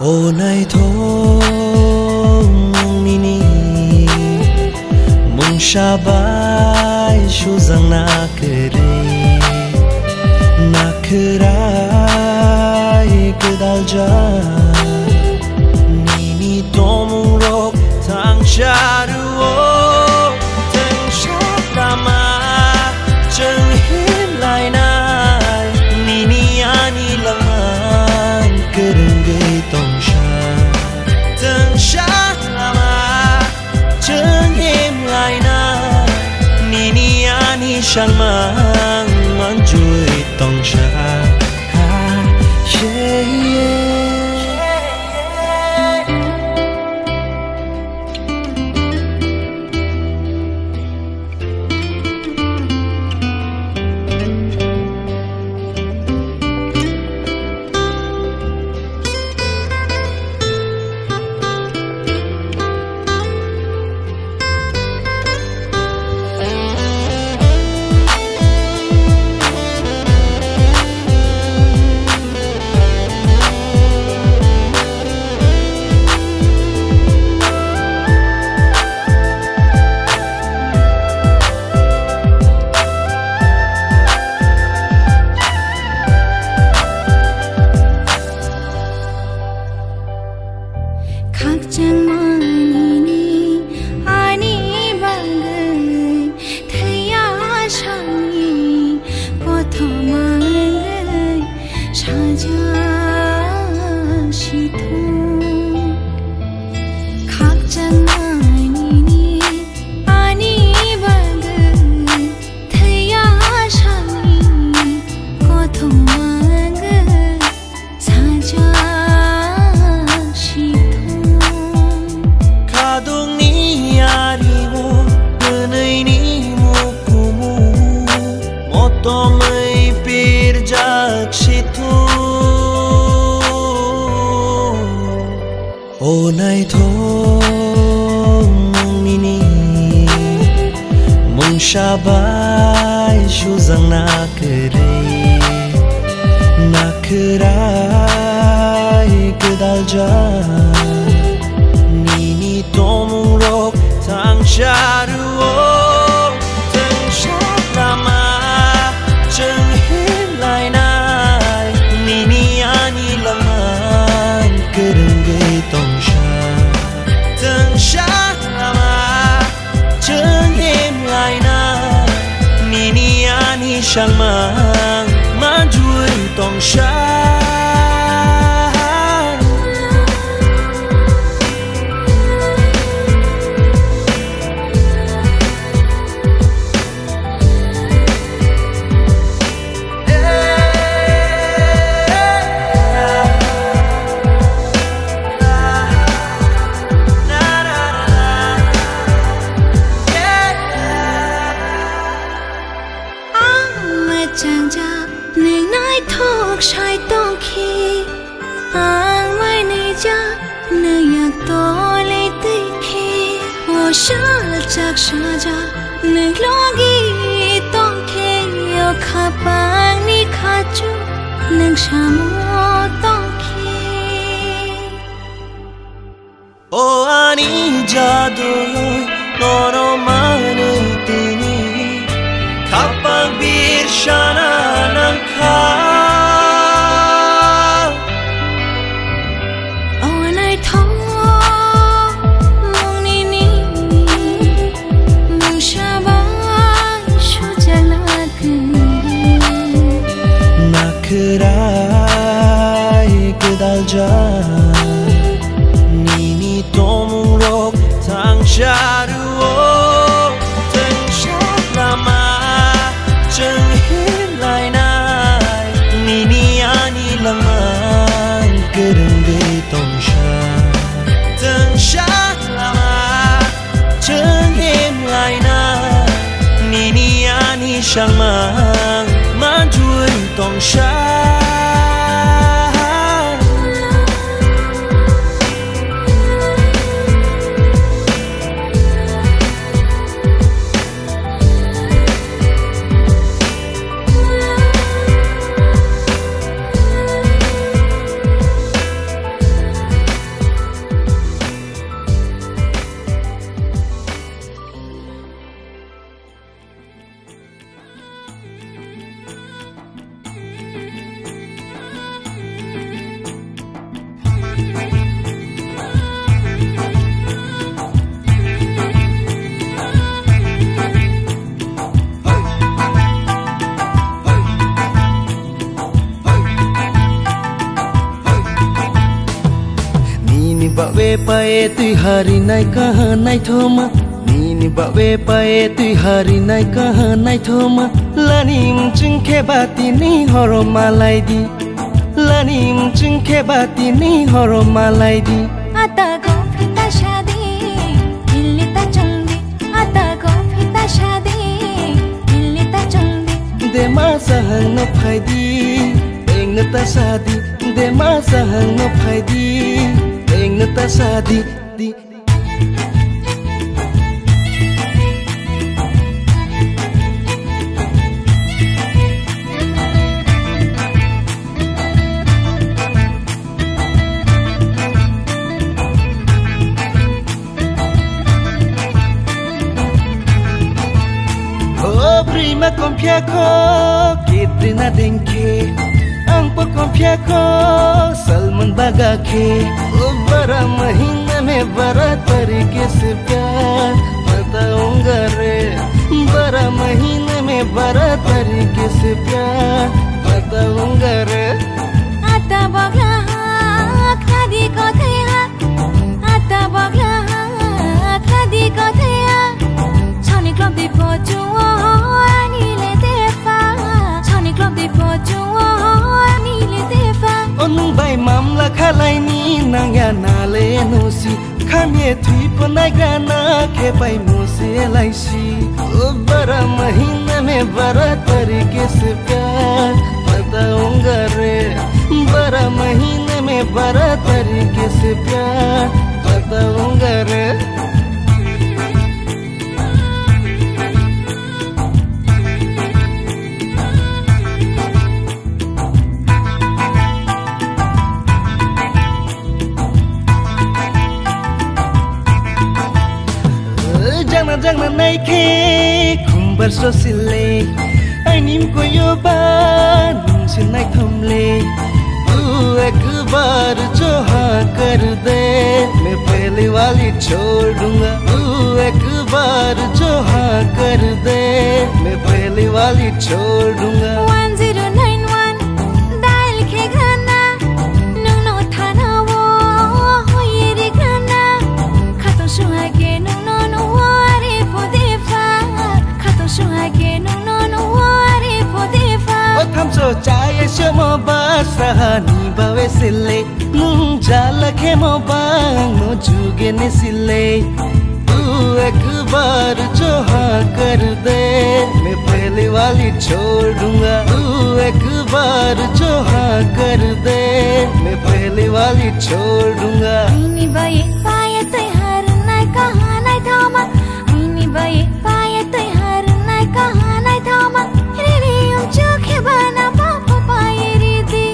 Ô này thôi nini mong shabai shu zang na krai kedal ja nini tomung rok thang sharu thang shatama chang him lai nai nini ani lang kereng gay tong sang mang mang chui tong sha Ô này thôi nini mong shabai shu zang na krai kedal ja nini tomung rok thang sharu thang shatama chang him lai nai nini ani lang kereng gay tong sang mang mang chui tong sha chàng cha nên nói thuộc sai tông khi ang mai này cha nơi nhạc to lấy tây khi ô sa chắc sa cha nơi lo ghi tông khi yêu khá bang ni khá chu nơi sa mô tông khi ô ani jadoi shana nang kha on I thought moni ni mushaba shujalak nakrai kedalja nini tomung rok tang sharu Sang mang man chui tong sha bawe pae tui hari nai kaha nai thoma nini bawe pae tui hari nai kaha nai thoma lanim chingkhe bati ni horo malai di lanim chingkhe bati ni horo malai di ata go phita shadi dilli ta chungdi ata go phita shadi dilli ta chungdi de ma sahang no phai di eng na ta sadi de ma sahang no phai di eng na ta sadi di prima compia ko kitrina denke ang po compia ko salman baga ke bara mahina में बड़ा तरीके से प्यार बताऊंगा रे bara महीने में बड़ा तरीके से प्यार बताऊंगा रे आता बगला खादी को थया आता बगला खादी को थया छनी क्लब दे पोचो Bay mamla khalai ni nangya nale nosi khamye thui panai gana ke pai mose laisi bara mahina mein bara tarike se pyar बताऊंगा रे bara mahina mein bara tarike se pyar बताऊंगा रे Jangna naike kumbar so sile anim ko yoba nung sin nai thamle tu ek baar jo हाँ कर दे मैं पहले वाली छोड़ दूंगा तू एक बार जो हाँ कर दे मैं पहले वाली छोड़ दूंगा 1091 डायल के गाना नुंग नो थाना वो हो ये रे गाना खातो सुहागे नुंग नो वारे पोदेफा खातो सुहागे नुंग नो वारे पोदेफा ओ थम सो चाय शो मो बास रहनी बावे सिले नुंग जाला के मो बांग नो जुगे ने सिले तू एक बार जो हाँ कर दे मैं पहले वाली छोड़ दूंगा तू एक बार जो हाँ कर दे मैं पहले वाली छोड़ दूंगा मिनी बाये पाये तो हर नाय कहा नाय थामा मिनी बाये पाये तो हर नाय कहा नाय थामा रे रे उम चोखे बना पापा पाये रे दी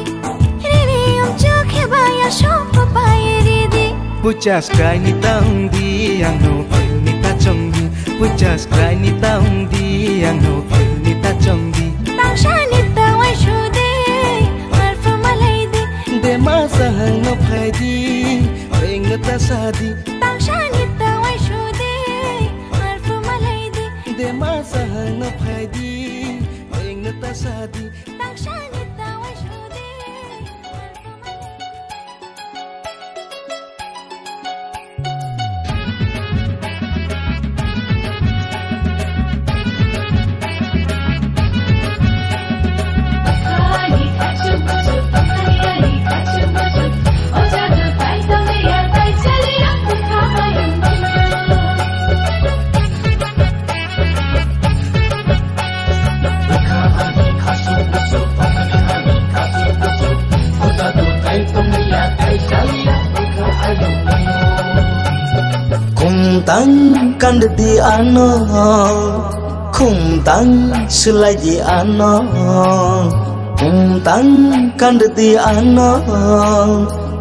रे रे उम चोखे बाया शोप पाये रे दी Pucas cry ni taung di ang no feel ni ta chong di Pucas cry ni taung di ang no feel ni ta chong di Tang sadi tangshani tawai shude arfu malaidi de masa hang phaidi eng ta sadi tangshani tawai shude tang kan di ano khung tang selai di ano khung tang kan di ano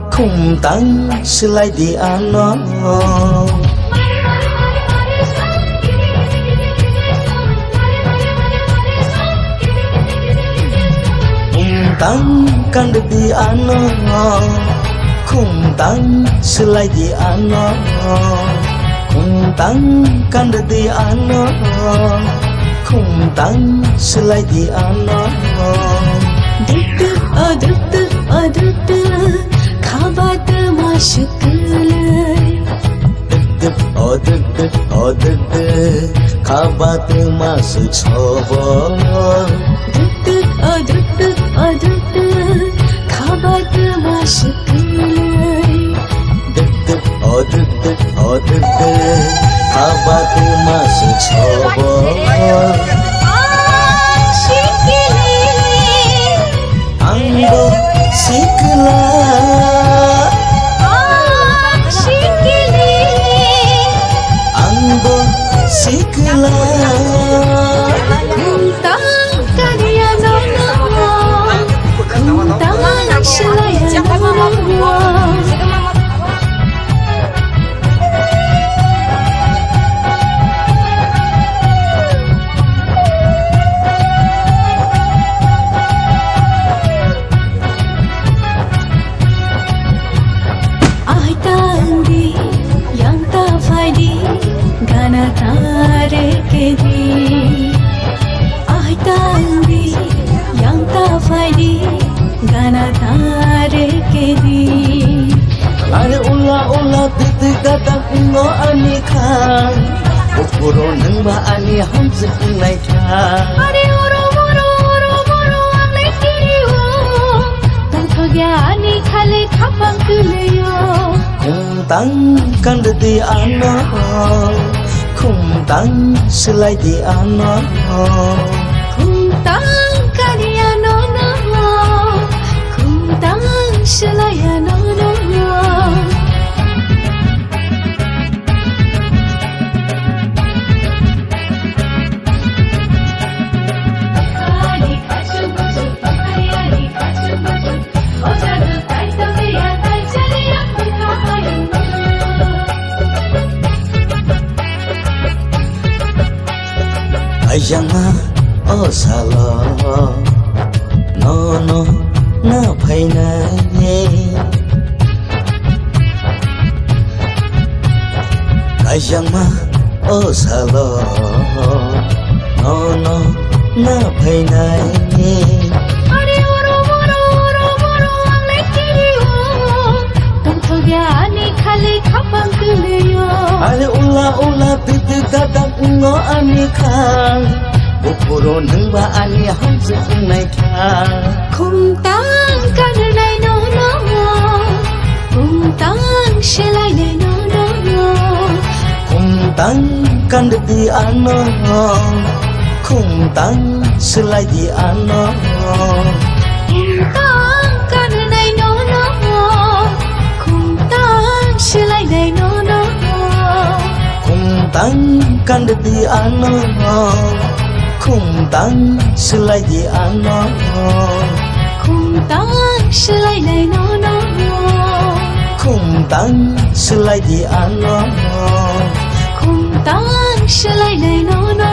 khung tang selai di ano khung tang kan di ano khung tang selai di ano khung tang kan di ano khung tang selai di ano duk khabat mashkul duk khabat maschobo duk khabat mashkul khabat maschobo angbo sikla angbo sikla kuntang karya nono kuntang shelaya nono tare ke di aitandi yang ta faidi gana tare ke di ale ula titik katak ngo ani khan upuro nang ba ani hamse nai kha are oro ane kiriyo tan thogya ani khale khapang kuleyo kuntang kan di ano khung tang selai di ano kuntang karya nono kuntang shelaya nono ayanga o salo no na phaina ye ayanga o salo no na phaina ye are oro ane kiriyo tan thogya ani khale khapang kuleyo ale ula titik katak ngo ani khan upuro nang ba ani hamse nai kha kuntang karnai nono kuntang shelai nono khung tang kan di ano khung tang selai di ano kuntang karnai nono kuntang shelai nono khung tang kan di ano khung tang selai di ano kuntang shelai nono khung tang selai di ano kuntang shelai nono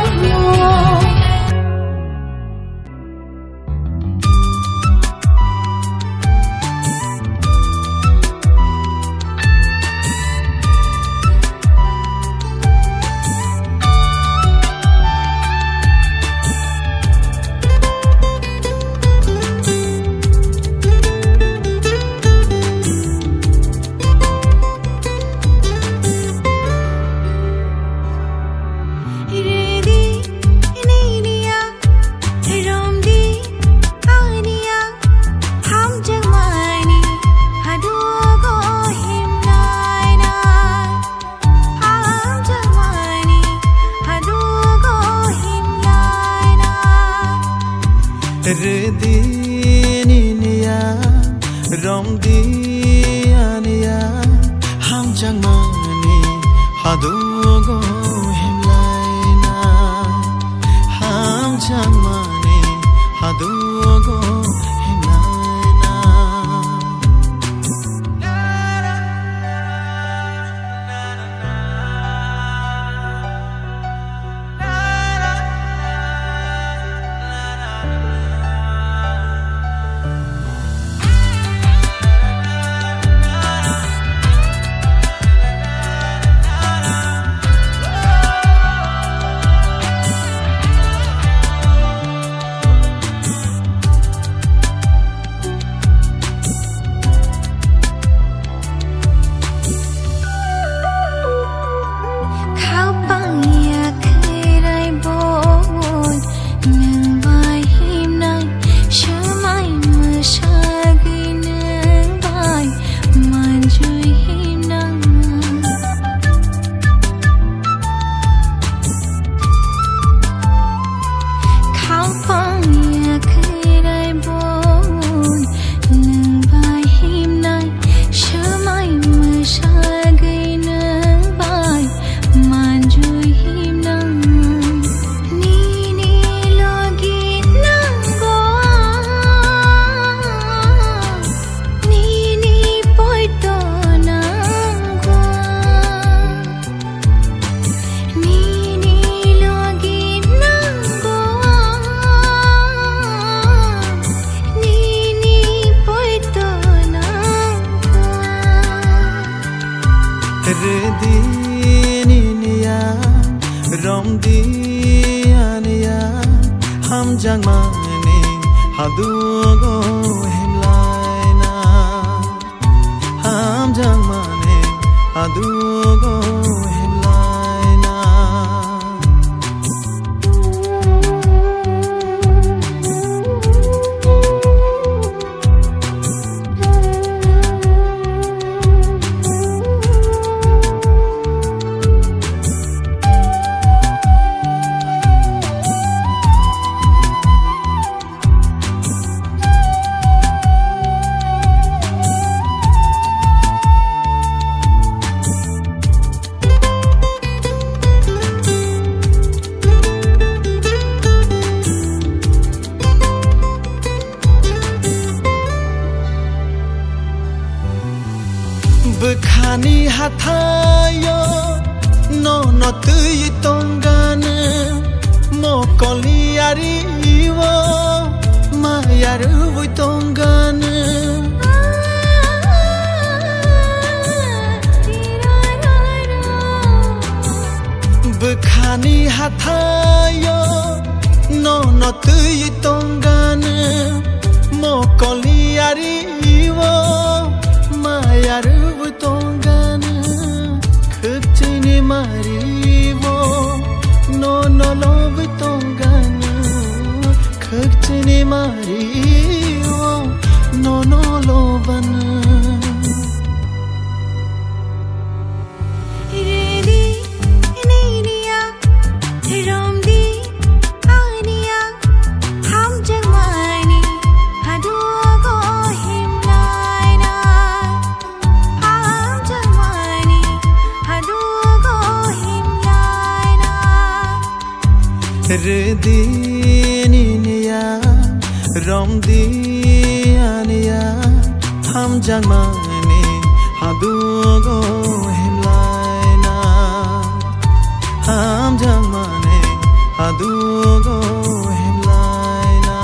Rediniya Romdianiya Ham Jangmani Hadugo Himlaina Ham Jangmani Hadugo Rediniya Romdianiya Ham Jangmani Hadugo Himlaina Ham Jangmani Hadugo Himlaina Bukhani hatayo no no tui tongane mokoli ariwo mayaru vui tongane Bukhani hatayo no no tui tongane mokoli ariwo mayaru tongana khutini marivo no no love tongana khutini marivo no no lovana Rediniya Romdianiya Ham Jangmani Hadugo Himlaina Rediniya Romdianiya Ham Jangmani Hadugo Himlaina Ham Jangmani Hadugo Himlaina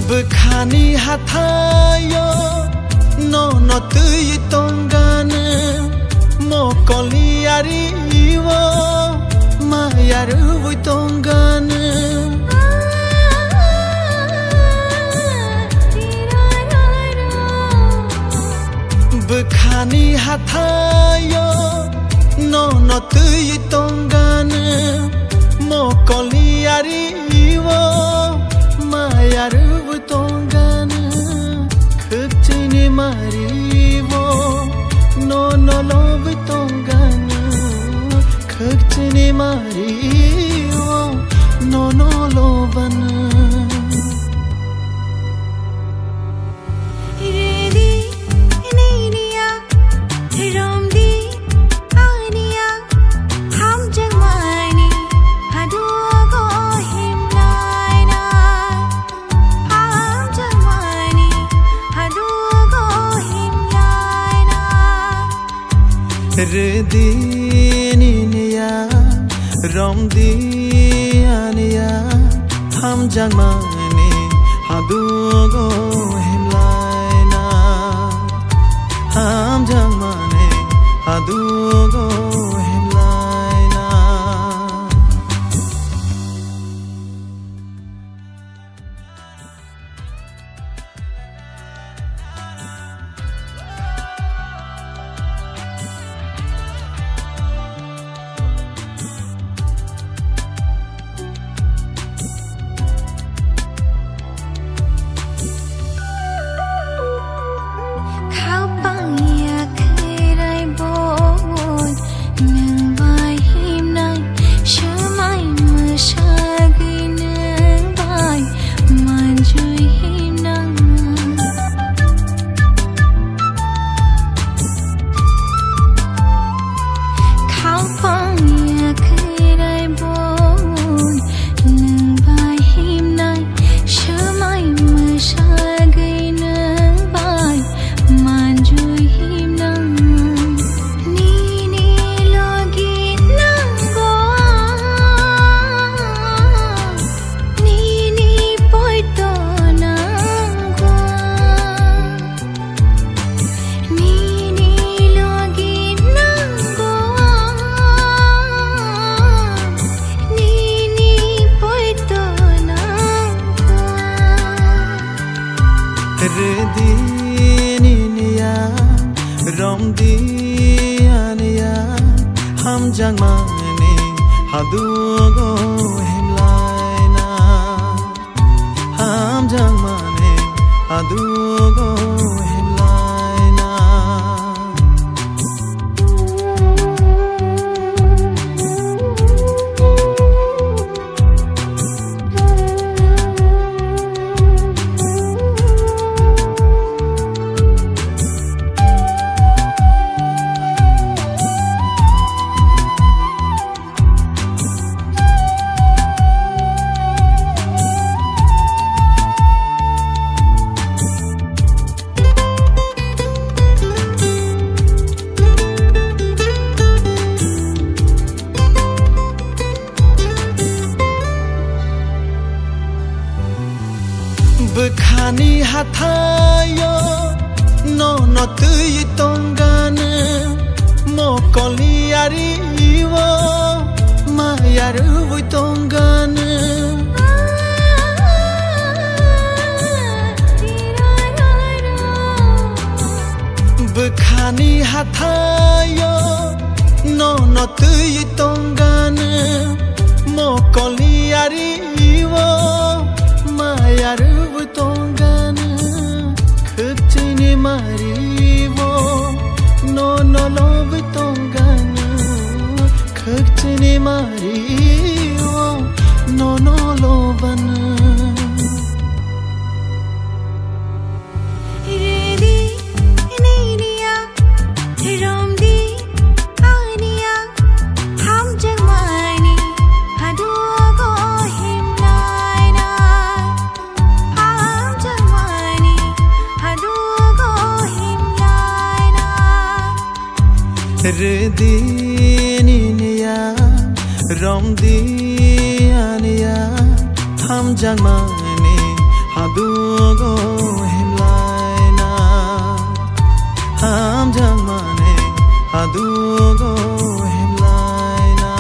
Bukhani hatayo no no tui tongane mokoli ariwo mayaru vui tongane Bekhani hatayo no no tui tongane mokoli ariwo mayaru tongane khutini mariwo no no love tongane khutini mariwo no no lovana Rediniya Romdianiya Ham jangmani hadugo himlaina Ham jangmani hadugo himlaina Rediniya Romdianiya Ham jangmani hadugo himlaina Ham jangmani hadugo himlaina Bekhani hatayo no no tui tongane mokoli ariwo mayaru tongane Bekhani hatayo no no tui tongane mokoli ariwo mayaru tongane khutini mariwo no no love tongane khutini mariwo no no lovana Rediniya Romdianiya Ham jangmani hadugo himlaina Ham jangmani hadugo himlaina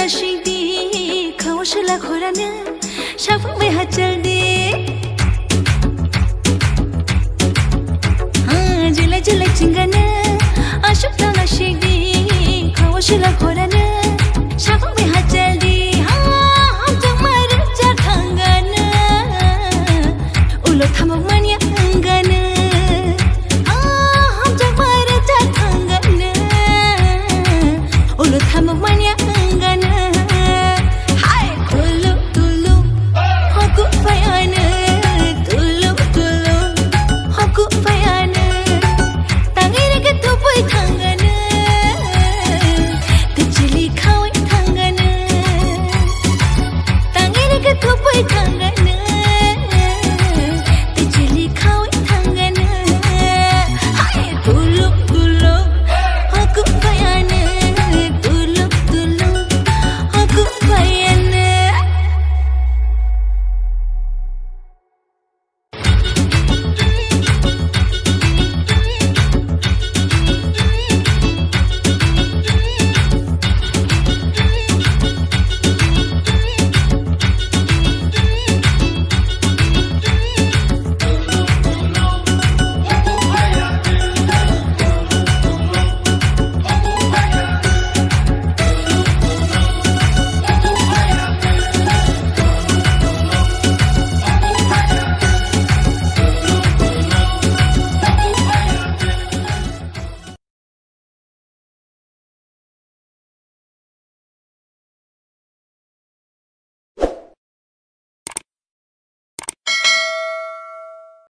शिदी खवशला खोरानो शाफुंबाय हाचलदे July July चिंगानो आशुक दाना शिदी खवशला